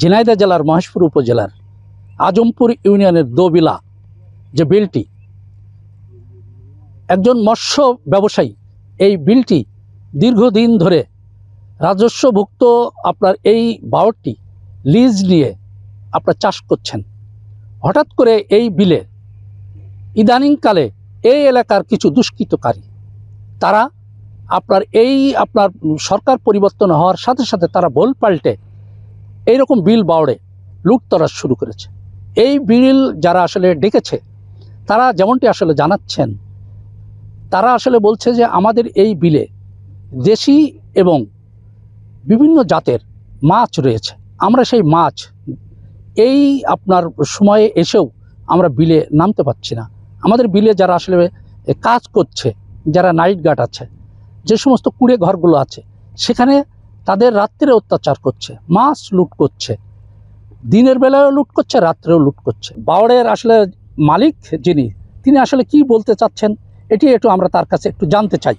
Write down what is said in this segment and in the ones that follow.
ঝিনাইদহ জেলার মহেশপুর উপজেলার আজমপুর ইউনিয়নের দোবিলা যে বিলটি, একজন মৎস্য ব্যবসায়ী এই বিলটি দীর্ঘদিন ধরে রাজস্বভুক্ত আপনার এই বাওরটি লিজ নিয়ে আপনার চাষ করছেন। হঠাৎ করে এই বিলে ইদানিংকালে এই এলাকার কিছু দুষ্কৃতকারী তারা আপনার সরকার পরিবর্তন হওয়ার সাথে সাথে তারা বল পাল্টে এইরকম বিল বাওড়ে লুটতরাজ শুরু করেছে। এই বিল যারা আসলে ডেকেছে তারা যেমনটি আসলে জানাচ্ছেন, তারা আসলে বলছে যে আমাদের এই বিলে দেশি এবং বিভিন্ন জাতের মাছ রয়েছে, আমরা সেই মাছ এই আপনার সময়ে এসেও আমরা বিলে নামতে পারছি না। আমাদের বিলে যারা আসলে কাজ করছে, যারা নাইট গার্ড আছে, যে সমস্ত কুড়ে ঘরগুলো আছে, সেখানে তাদের রাত্রে অত্যাচার করছে, মাছ লুট করছে, দিনের বেলায়ও লুট করছে, রাত্রেও লুট করছে। বাওড়ের আসলে মালিক যিনি, তিনি আসলে কি বলতে চাচ্ছেন এটি একটু আমরা তার কাছে একটু জানতে চাই।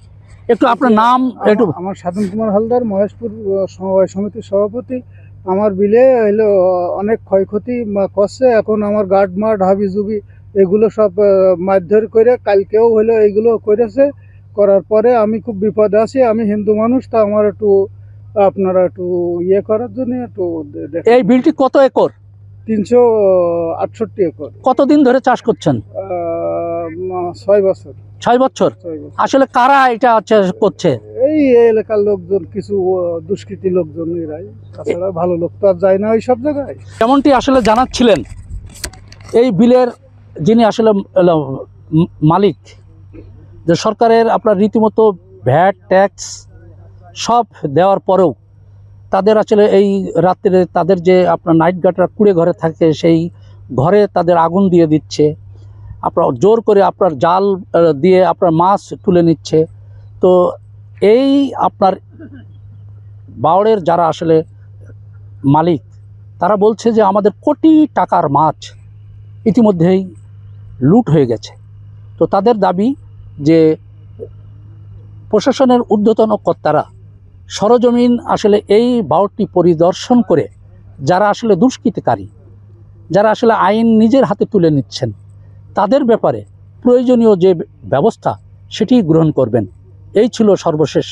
একটু আপনার নাম একটু। আমার সাধন কুমার হালদার, মহেশপুর সমবায় সমিতির সভাপতি। আমার বিলে হইলো অনেক ক্ষয়ক্ষতি করছে। এখন আমার গার্ড মার্ড হাবি জুবি এগুলো সব মারধর করে কালকেও হইলো এইগুলো করেছে। করার পরে আমি খুব বিপদে আছি। আমি হিন্দু মানুষ, তা আমার একটু আপনারা একটু ইয়ে করার জন্য একটু। এই বিলটি কত একর? 368 একর। কতদিন ধরে চাষ করছেন? 6 বছর। 6 বছর। আসলে কারা এটা করছে? এই এলাকার লোকজন, কিছু দুষ্কৃতী লোকজন, এরাই। তাছাড়া ভালো লোক তো আর যায় না ওই সব জায়গায়। যেমনটি আসলে জানাচ্ছিলেন, এই বিলের যিনি আসলে মালিক, যে সরকারের আপনার রীতিমতো ভ্যাট ট্যাক্স সব দেওয়ার পরেও তাদের আসলে এই রাত্রে তাদের যে আপনার নাইট গার্ডরা কুড়ে ঘরে থাকে, সেই ঘরে তাদের আগুন দিয়ে দিচ্ছে, আপনার জোর করে আপনার জাল দিয়ে আপনার মাছ তুলে নিচ্ছে। তো এই আপনার বাওড়ের যারা আসলে মালিক, তারা বলছে যে আমাদের কোটি টাকার মাছ ইতিমধ্যেই লুট হয়ে গেছে। তো তাদের দাবি যে প্রশাসনের ঊর্ধ্বতন কর্তারা সরজমিন আসলে এই বাওড়টি পরিদর্শন করে যারা আসলে দুষ্কৃতকারী, যারা আসলে আইন নিজের হাতে তুলে নিচ্ছেন, তাদের ব্যাপারে প্রয়োজনীয় যে ব্যবস্থা সেটি গ্রহণ করবেন। এই ছিল সর্বশেষ